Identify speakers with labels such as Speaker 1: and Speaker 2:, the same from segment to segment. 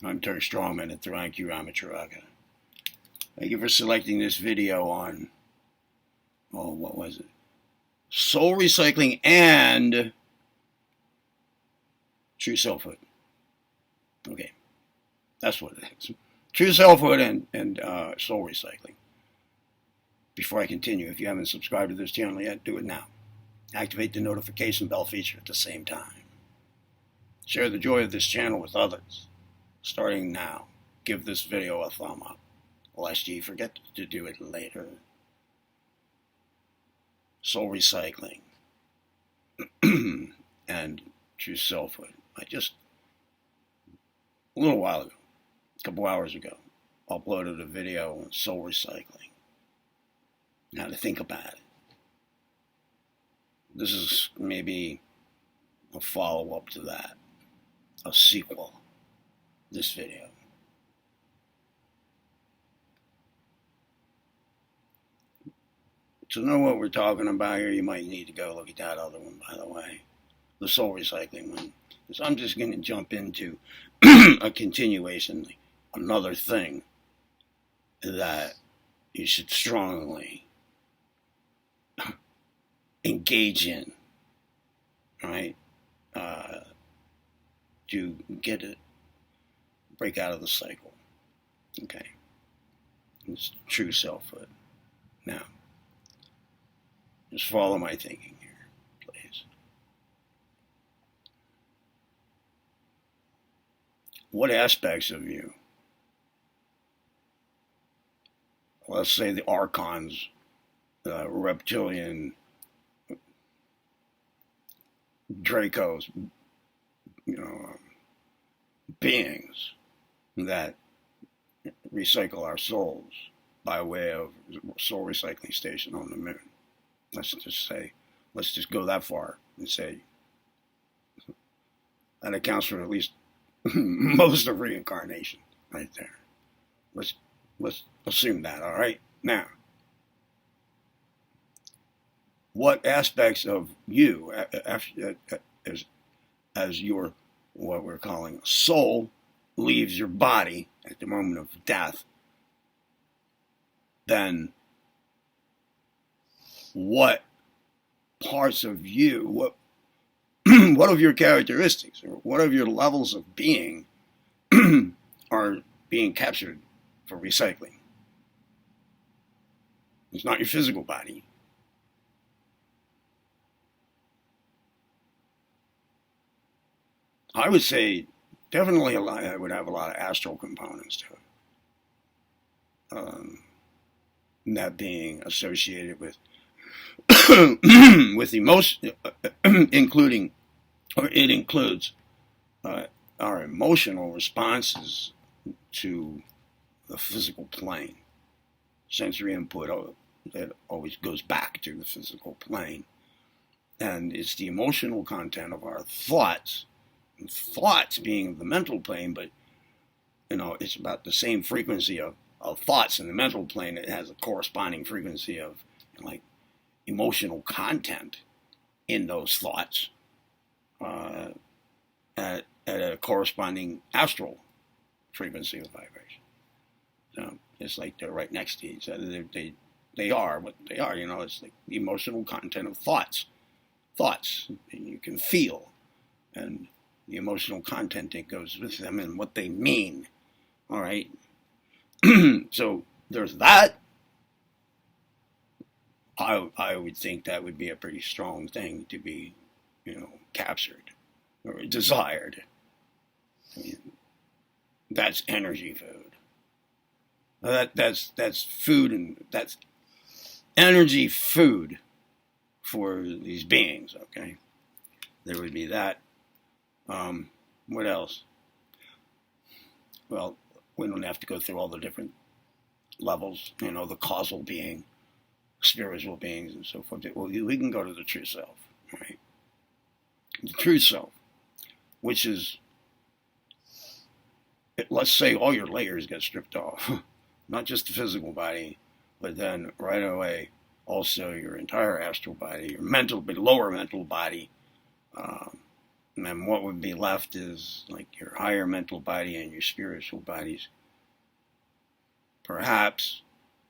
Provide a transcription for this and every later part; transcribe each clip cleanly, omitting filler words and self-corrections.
Speaker 1: I'm Terry Strongman at the Ranky Ramacharaka. Thank you for selecting this video on, what was it? Soul recycling and true selfhood. Okay, that's what it is. True selfhood and soul recycling. Before I continue, if you haven't subscribed to this channel yet, do it now. Activate the notification bell feature at the same time. Share the joy of this channel with others. Starting now, give this video a thumb up, lest you forget to do it later. Soul recycling and true selfhood. I just, a little while ago, a couple hours ago, uploaded a video on soul recycling. How to think about it. This is maybe a follow-up to that, a sequel. This video. To know what we're talking about here, you might need to go look at that other one, by the way, the soul recycling one. So I'm just going to jump into a continuation, another thing that you should strongly engage in, right? To get it, break out of the cycle. Okay. It's true selfhood. Now, just follow my thinking here, please. What aspects of you, let's say the archons, reptilian, Dracos, beings that recycle our souls by way of soul recycling station on the moon. Let's just go that far and say that accounts for at least most of reincarnation right there. Let's assume that, all right? Now, what aspects of you as your, what we're calling soul, leaves your body at the moment of death, then what parts of you, what of your characteristics, or what of your levels of being are being captured for recycling? It's not your physical body. I would say definitely I would have a lot of astral components to it. That being associated with with emotion, including, or it includes our emotional responses to the physical plane. Sensory input that always goes back to the physical plane. And it's the emotional content of our thoughts. Thoughts being the mental plane, but it's about the same frequency of thoughts in the mental plane. It has a corresponding frequency of like emotional content in those thoughts at a corresponding astral frequency of vibration. So it's like they're right next to each other. They are what they are. It's like the emotional content of thoughts and you can feel, and the emotional content that goes with them and what they mean. All right. So there's that. I would think that would be a pretty strong thing to be, captured or desired. I mean, that's energy food. That's food, and that's energy food for these beings. Okay. There would be that. What else? Well, we don't have to go through all the different levels, the causal being, spiritual beings, and so forth. Well, we can go to the true self, right? The true self, which is, let's say all your layers get stripped off, not just the physical body, but then right away also your entire astral body, your mental, but lower mental body, And what would be left is like your higher mental body and your spiritual bodies. Perhaps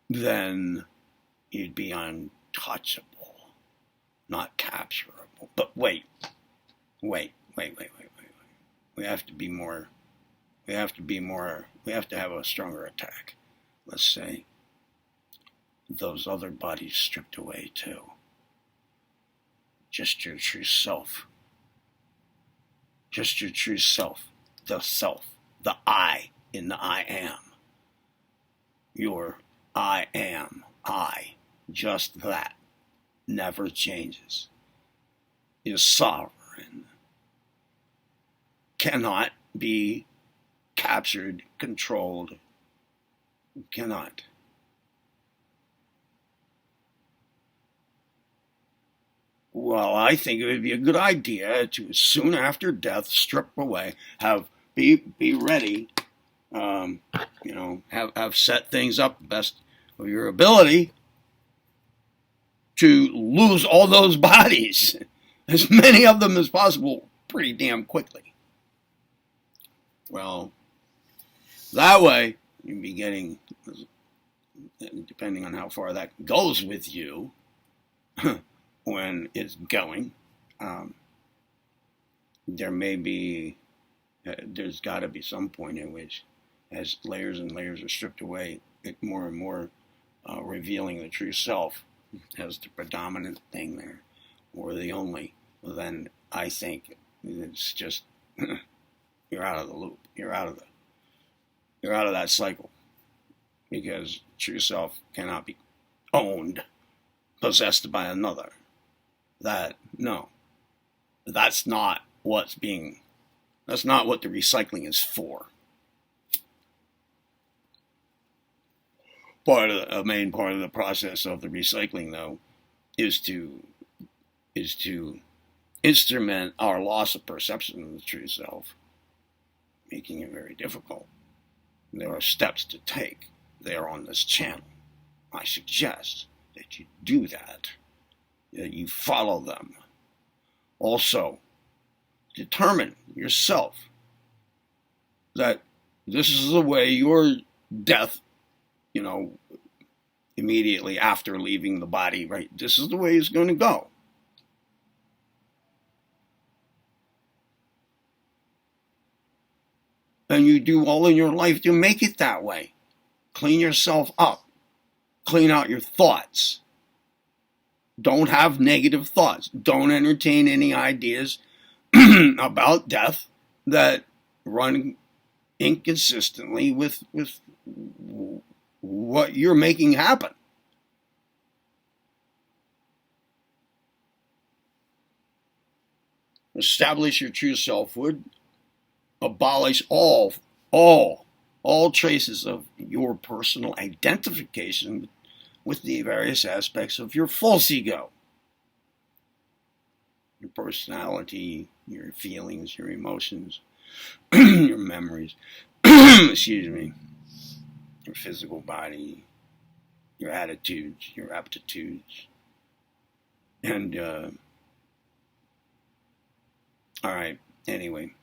Speaker 1: then you'd be untouchable, not capturable. But wait. We have to be more, we have to have a stronger attack. Let's say those other bodies stripped away too. Just your true self. Just your true self. The I in the I am. Your I am, I, just that, never changes, is sovereign, cannot be captured, controlled, cannot. Well, I think it would be a good idea to, soon after death, strip away, be ready, have set things up the best of your ability to lose all those bodies, as many of them as possible, pretty damn quickly. Well, that way you'd be getting, depending on how far that goes with you, when it's going, there's got to be some point in which, as layers and layers are stripped away, more and more revealing the true self as the predominant thing there, or the only, well, then I think it's just you're out of the loop. You're out of that cycle, because true self cannot be owned, possessed by another. That's not what the recycling is for. A main part of the process of the recycling, though, is to instrument our loss of perception of the true self, making it very difficult. There are steps to take there on this channel. I suggest that you do that you follow them. Also, determine yourself that this is the way your death, immediately after leaving the body, right? This is the way it's going to go. And you do all in your life to make it that way. Clean yourself up. Clean out your thoughts. Don't have negative thoughts. Don't entertain any ideas about death that run inconsistently with what you're making happen. Establish your true selfhood. Abolish all traces of your personal identification with the various aspects of your false ego. Your personality, your feelings, your emotions, your memories, excuse me, your physical body, your attitudes, your aptitudes. And, all right, anyway,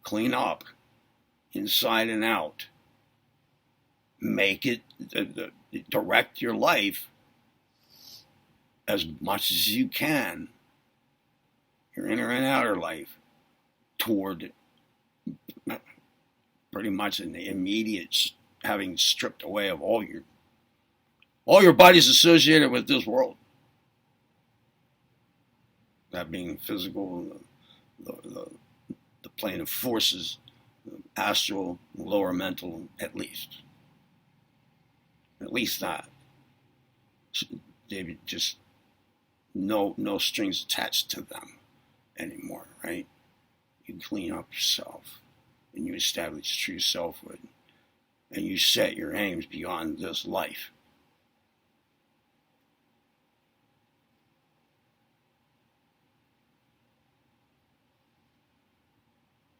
Speaker 1: clean up inside and out. Make it, direct your life as much as you can, your inner and outer life, toward pretty much an immediate having stripped away of all your bodies associated with this world. That being physical, the plane of forces, astral, lower mental, at least. At least that. David, just no strings attached to them anymore, right? You clean up yourself, and you establish true selfhood, and you set your aims beyond this life.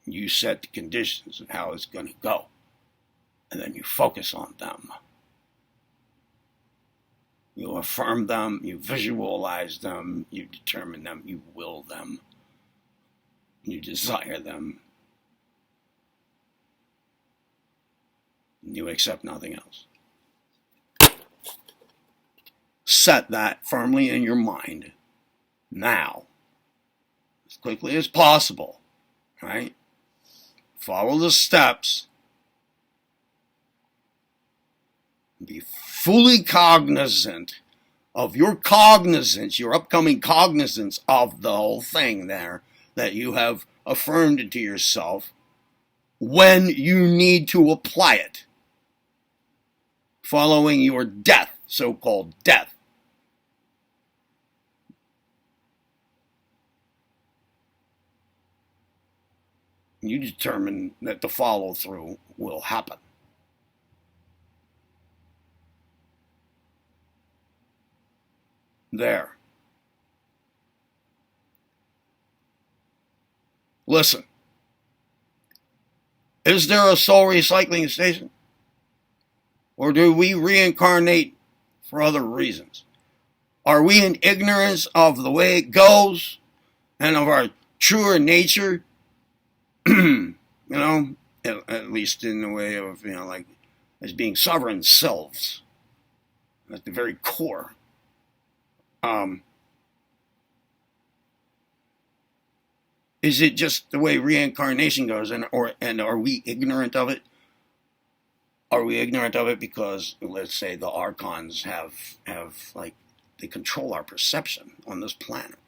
Speaker 1: You set the conditions of how it's going to go, and then you focus on them. You affirm them, you visualize them, you determine them, you will them. You desire them. You accept nothing else. Set that firmly in your mind now, as quickly as possible, right? Follow the steps. Be fully cognizant of your cognizance, your upcoming cognizance of the whole thing there that you have affirmed into yourself when you need to apply it. Following your death, so-called death. You determine that the follow-through will happen. There. Listen. Is there a soul recycling station? Or do we reincarnate for other reasons? Are we in ignorance of the way it goes and of our truer nature? At least in the way of, like as being sovereign selves at the very core. Is it just the way reincarnation goes, and are we ignorant of it? Are we ignorant of it because, let's say, the archons have they control our perception on this planet?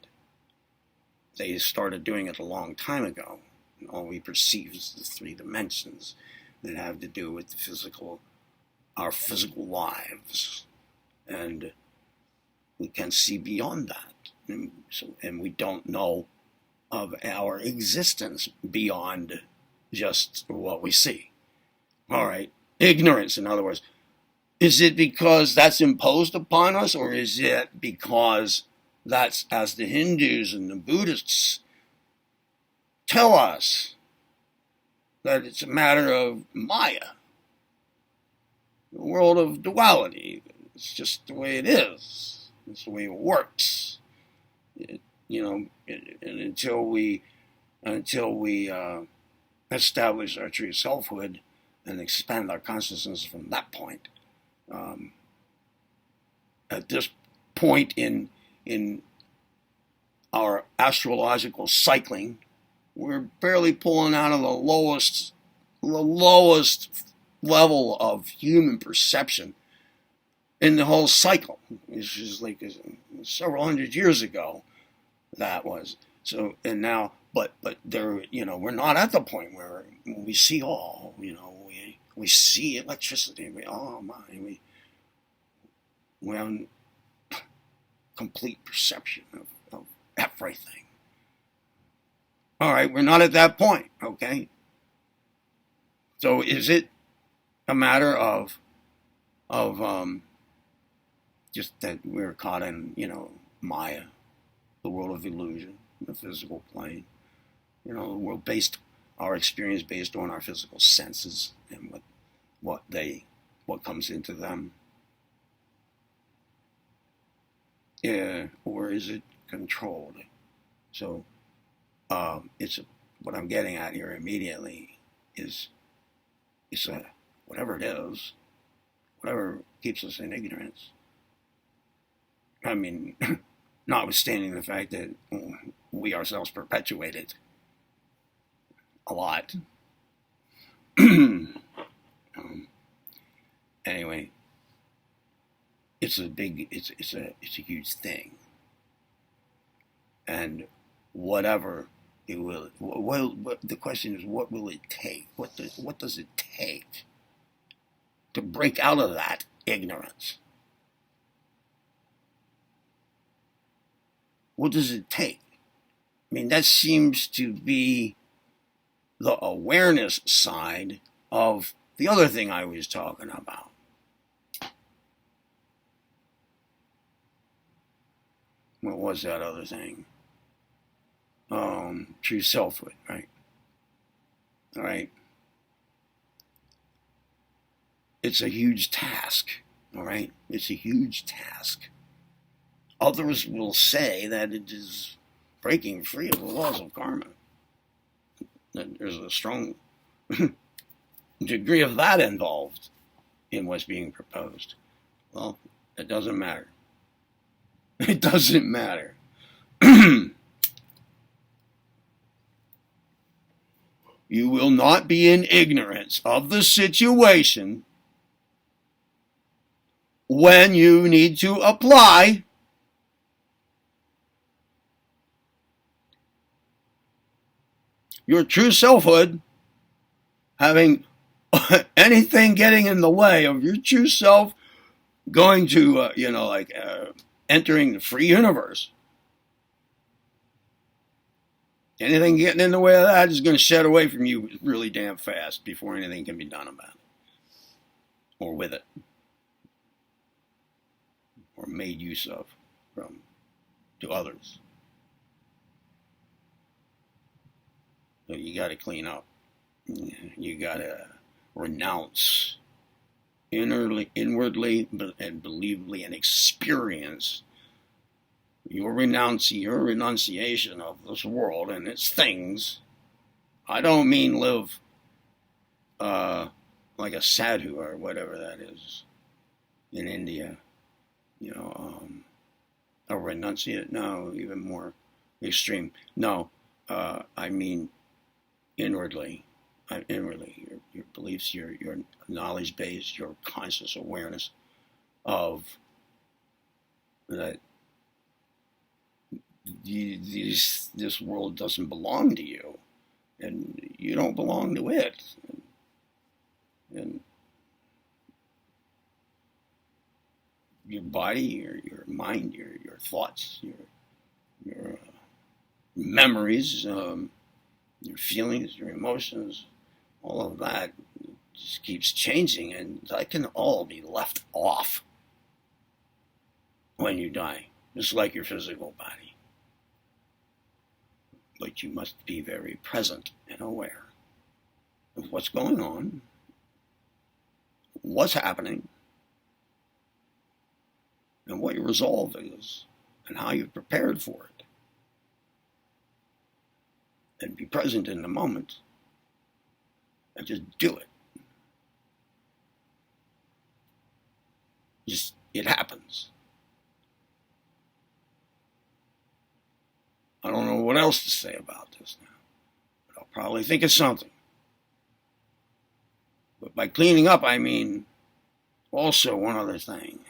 Speaker 1: They started doing it a long time ago. And all we perceive is the three dimensions that have to do with our physical lives, and we can see beyond that, and we don't know of our existence beyond just what we see. All right, ignorance, in other words. Is it because that's imposed upon us, or is it because that's, as the Hindus and the Buddhists tell us, that it's a matter of Maya, the world of duality? It's just the way it is. It's the way it works. And until we establish our true selfhood and expand our consciousness from that point, at this point in our astrological cycling, we're barely pulling out of the lowest level of human perception in the whole cycle. It's just like several hundred years ago that was. So, and now, but there, we're not at the point where we see all, we see electricity. We have complete perception of everything. All right, we're not at that point, okay? So is it a matter of just that we're caught in, Maya, the world of illusion, the physical plane, our experience based on our physical senses and what comes into them? Yeah, or is it controlled? So what I'm getting at here immediately is whatever it is, whatever keeps us in ignorance. I mean, notwithstanding the fact that we ourselves perpetuate it a lot. Anyway, it's a huge thing, and whatever it will. Well, the question is, what will it take? What does it take to break out of that ignorance? What does it take? I mean, that seems to be the awareness side of the other thing I was talking about. What was that other thing? True selfhood, right? All right. It's a huge task, all right? It's a huge task. Others will say that it is breaking free of the laws of karma. There's a strong degree of that involved in what's being proposed. Well, it doesn't matter. It doesn't matter. You will not be in ignorance of the situation when you need to apply your true selfhood, having anything getting in the way of your true self going to, entering the free universe. Anything getting in the way of that is going to shed away from you really damn fast before anything can be done about it. Or with it. Or made use of to others. So you got to clean up. You got to renounce inwardly and believably and experience your renunciation of this world and its things. I don't mean live like a sadhu or whatever that is in India. A renunciate. No, even more extreme. No, I mean inwardly. Your beliefs, your knowledge base, your conscious awareness of that this world doesn't belong to you, and you don't belong to it, and your body, your mind, your thoughts, your memories, your feelings, your emotions, all of that just keeps changing, and that can all be left off when you die, just like your physical body. But you must be very present and aware of what's going on, what's happening, and what your resolve is, and how you've prepared for it. And be present in the moment, and just do it. It happens. I don't know what else to say about this now, but I'll probably think of something. But by cleaning up, I mean also one other thing,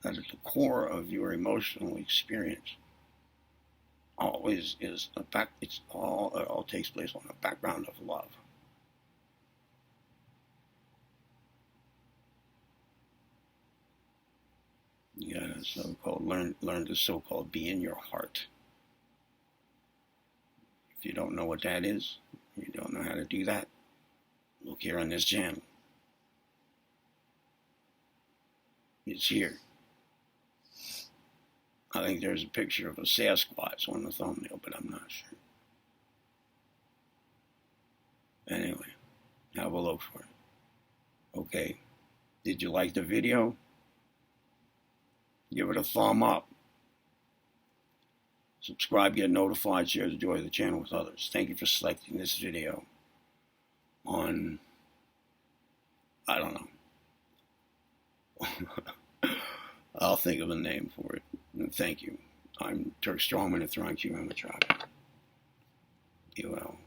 Speaker 1: that at the core of your emotional experience always is it all takes place on a background of love. You gotta so-called learn to so-called be in your heart. If you don't know what that is, you don't know how to do that, look here on this channel. It's here. I think there's a picture of a Sasquatch on the thumbnail, but I'm not sure. Anyway, have a look for it. Okay, did you like the video? Give it a thumb up. Subscribe, get notified, share the joy of the channel with others. Thank you for selecting this video on, I don't know. I'll think of a name for it. And thank you. I'm Turk Strongman at Throne Q Amateur. Be well.